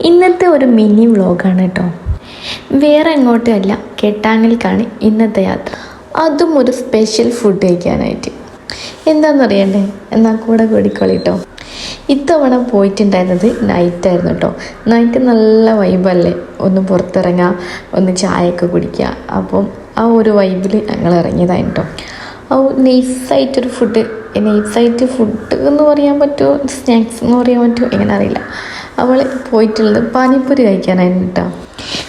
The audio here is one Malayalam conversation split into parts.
ഇന്നത്തെ ഒരു മിനി വ്ളോഗാണ് കേട്ടോ. വേറെ എങ്ങോട്ടും അല്ല, കെട്ടാങ്ങൽക്കാണ് ഇന്നത്തെ യാത്ര. അതും ഒരു സ്പെഷ്യൽ ഫുഡ് കഴിക്കാനായിട്ട്. എന്താണെന്നറിയണ്ടേ? എന്നാൽ കൂടെ കൂടിക്കോളി കേട്ടോ. ഇത്തവണ പോയിട്ടുണ്ടായിരുന്നത് നൈറ്റായിരുന്നു കേട്ടോ. നൈറ്റ് നല്ല വൈബല്ലേ, ഒന്ന് പുറത്തിറങ്ങുക, ഒന്ന് ചായയൊക്കെ കുടിക്കുക. അപ്പം ആ ഒരു വൈബിൽ ഞങ്ങൾ ഇറങ്ങിയതായിരുന്നു കേട്ടോ. ആ നൈസായിട്ടൊരു ഫുഡ് എന്ന് പറയാൻ പറ്റുമോ, സ്നാക്സ് എന്ന് പറയാൻ പറ്റുമോ, എങ്ങനെ അറിയില്ല. അവൾ പോയിട്ടുള്ളത് പാനിപ്പൂരി കഴിക്കാനായിരുന്നു കേട്ടോ.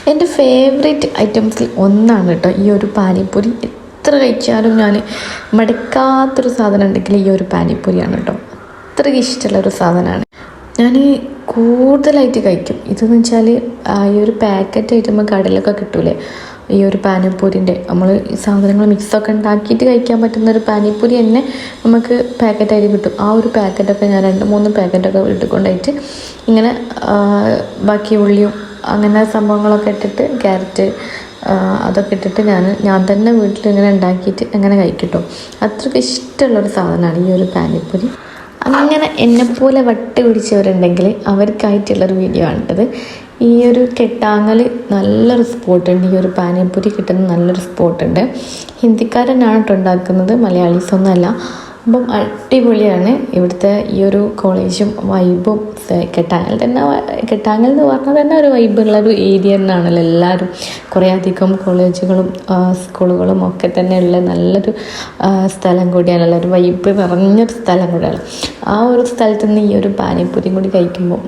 എൻ്റെ ഫേവറേറ്റ് ഐറ്റംസിൽ ഒന്നാണ് കേട്ടോ ഈ ഒരു പാനിപ്പൂരി. എത്ര കഴിച്ചാലും ഞാൻ മടുക്കാത്തൊരു സാധനം ഉണ്ടെങ്കിൽ ഈ ഒരു പാനിപ്പൂരിയാണ് കേട്ടോ. അത്രയ്ക്ക് ഇഷ്ടമുള്ളൊരു സാധനമാണ്. ഞാൻ കൂടുതലായിട്ട് കഴിക്കും. ഇതെന്ന് വെച്ചാൽ ഈ ഒരു പാക്കറ്റ് ആയിട്ട് നമ്മൾ കടയിലൊക്കെ കിട്ടൂലേ, ഈ ഒരു പാനിപ്പൂരിൻ്റെ നമ്മൾ ഈ സാധനങ്ങൾ മിക്സൊക്കെ ഉണ്ടാക്കിയിട്ട് കഴിക്കാൻ പറ്റുന്ന ഒരു പാനിപ്പൂരി തന്നെ നമുക്ക് പാക്കറ്റായിട്ട് കിട്ടും. ആ ഒരു പാക്കറ്റൊക്കെ ഞാൻ 2-3 പാക്കറ്റൊക്കെ ഇട്ടുകൊണ്ടായിട്ട് ഇങ്ങനെ ബാക്കി ഉള്ളിയും അങ്ങനെ സംഭവങ്ങളൊക്കെ ഇട്ടിട്ട് ക്യാരറ്റ് അതൊക്കെ ഇട്ടിട്ട് ഞാൻ തന്നെ വീട്ടിൽ ഇങ്ങനെ ഉണ്ടാക്കിയിട്ട് അങ്ങനെ കഴിക്കട്ടോ. അത്രയ്ക്ക് ഇഷ്ടമുള്ളൊരു സാധനമാണ് ഈ ഒരു പാനിപ്പൂരി. അങ്ങനെ എന്നെപ്പോലെ വട്ട് പിടിച്ചവരുണ്ടെങ്കിൽ അവർക്കായിട്ടുള്ളൊരു വീഡിയോ ആണിട്ടത്. ഈ ഒരു കെട്ടാങ്ങൽ നല്ലൊരു സ്പോട്ടുണ്ട്. ഈ ഒരു പാനിപ്പൂരി കിട്ടുന്ന നല്ലൊരു സ്പോട്ടുണ്ട്. ഹിന്ദിക്കാരനാണ് കേട്ടോ ഉണ്ടാക്കുന്നത്, മലയാളീസ് ഒന്നുമല്ല. അപ്പം അടിപൊളിയാണ് ഇവിടുത്തെ ഈ ഒരു കോളേജും വൈബും. കെട്ടാങ്ങൽ എന്ന് പറഞ്ഞാൽ തന്നെ ഒരു വൈബുള്ളൊരു ഏരിയ തന്നെയാണല്ലോ. എല്ലാവരും കുറേ അധികം കോളേജുകളും സ്കൂളുകളും ഒക്കെ തന്നെ ഉള്ള നല്ലൊരു സ്ഥലം കൂടിയാണല്ലോ, ഒരു വൈബ് നിറഞ്ഞൊരു സ്ഥലം കൂടിയാണ്. ആ ഒരു സ്ഥലത്ത് നിന്ന് ഈ ഒരു പാനിപ്പൂരി കൂടി കഴിക്കുമ്പോൾ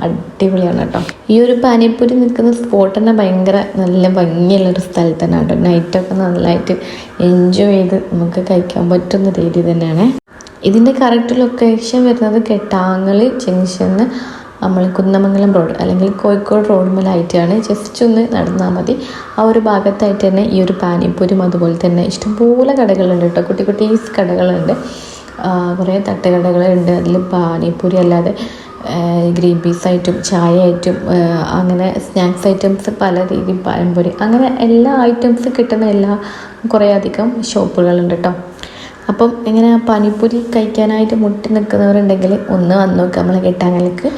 അടിപൊളിയാണ് കേട്ടോ. ഈ ഒരു പാനിപ്പൂരി നിൽക്കുന്ന സ്പോട്ട് തന്നെ ഭയങ്കര നല്ല ഭംഗിയുള്ളൊരു സ്ഥലത്ത് തന്നെ കേട്ടോ. നൈറ്റൊക്കെ നല്ലതായിട്ട് എൻജോയ് ചെയ്ത് നമുക്ക് കഴിക്കാൻ പറ്റുന്ന രീതി തന്നെയാണ്. ഇതിൻ്റെ കറക്റ്റ് ലൊക്കേഷൻ വരുന്നത് കെട്ടാങ്ങൽ ജംഗ്ഷന് നമ്മൾ കുന്നമംഗലം റോഡ് അല്ലെങ്കിൽ കോഴിക്കോട് റോഡ് മേലായിട്ടാണ്. ജസ്റ്റ് ഒന്ന് നടന്നാൽ മതി. ആ ഒരു ഭാഗത്തായിട്ട് തന്നെ ഈ ഒരു പാനിപ്പൂരും അതുപോലെ തന്നെ ഇഷ്ടംപോലെ കടകളുണ്ട് കേട്ടോ. കുട്ടി കുട്ടി കടകളുണ്ട്, കുറേ തട്ടുകടകളുണ്ട്. അതിൽ പാനിപ്പൂരി അല്ലാതെ ഗ്രീൻ പീസ് ആയിട്ടും ചായ ആയിട്ടും അങ്ങനെ സ്നാക്സ് ഐറ്റംസ് പല രീതിയിൽ പഴംപൊരി അങ്ങനെ എല്ലാ ഐറ്റംസ് കിട്ടുന്ന കുറേ അധികം ഷോപ്പുകളുണ്ട് കേട്ടോ. അപ്പം ഇങ്ങനെ പാനിപ്പൂരി കഴിക്കാനായിട്ട് മുട്ടി നിൽക്കുന്നവരുണ്ടെങ്കിൽ ഒന്ന് വന്ന് നോക്കുക നമ്മളെ കെട്ടാങ്ങലേക്ക്.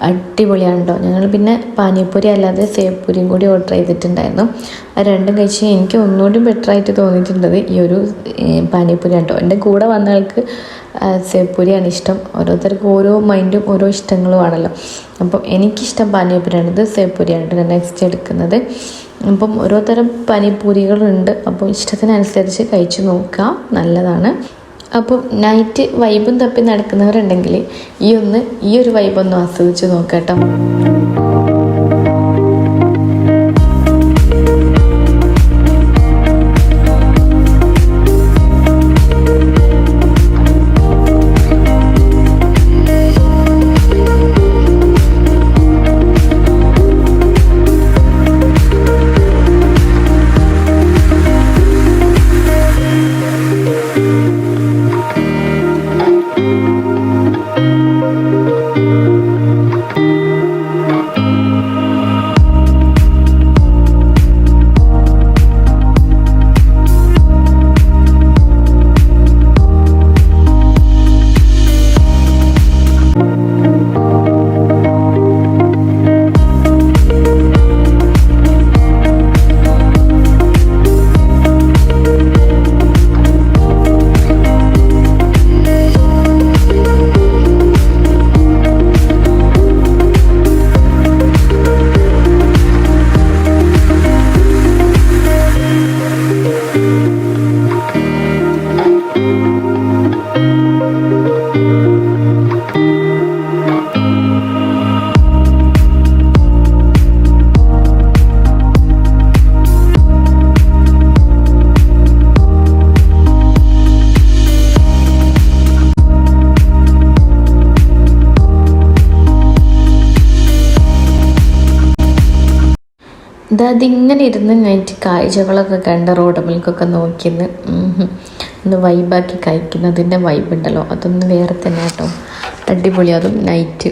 അടിപൊളിയാണ് കേട്ടോ. ഞങ്ങൾ പിന്നെ പാനിപ്പൂരി അല്ലാതെ സേവ്പൂരിയും കൂടി ഓർഡർ ചെയ്തിട്ടുണ്ടായിരുന്നു. ആ രണ്ടും കഴിച്ച് എനിക്ക് ഒന്നുകൂടി ബെറ്ററായിട്ട് തോന്നിയിട്ടുള്ളത് ഈ ഒരു പാനിപ്പൂരി കേട്ടോ. എൻ്റെ കൂടെ വന്ന ആൾക്ക് സേവ്പൂരിയാണ് ഇഷ്ടം. ഓരോരുത്തർക്ക് ഓരോ മൈൻഡും ഓരോ ഇഷ്ടങ്ങളും ആണല്ലോ. അപ്പം എനിക്കിഷ്ടം പാനിപ്പൂരിയാണ്. ഇത് സേവ്പൂരിയാണ് കേട്ടോ നെക്സ്റ്റ് എടുക്കുന്നത്. അപ്പം ഓരോ തരം പാനിപ്പൂരികളുണ്ട്. അപ്പോൾ ഇഷ്ടത്തിനനുസരിച്ച് കഴിച്ചു നോക്കുക, നല്ലതാണ്. അപ്പം നൈറ്റ് വൈബും തപ്പി നടക്കുന്നവരുണ്ടെങ്കിൽ ഈ ഒരു വൈബൊന്ന് ആസ്വദിച്ച് നോക്കാം കേട്ടോ. അതിങ്ങനെ ഇരുന്ന് കഴിഞ്ഞിട്ട് കാഴ്ചകളൊക്കെ കണ്ട് റോഡ് മിൽക്കൊക്കെ നോക്കിന്ന് ഒന്ന് വൈബാക്കി കഴിക്കുന്നതിൻ്റെ വൈബുണ്ടല്ലോ, അതൊന്ന് വേറെ തന്നെ കേട്ടോ. അടിപൊളി, അതും നൈറ്റ്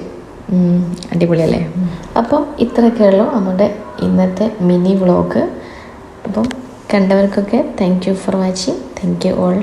അടിപൊളിയല്ലേ. അപ്പം ഇത്രയൊക്കെയുള്ളൂ നമ്മുടെ ഇന്നത്തെ മിനി വ്ളോഗ്. അപ്പം കണ്ടവർക്കൊക്കെ thank you for watching. Thank you all.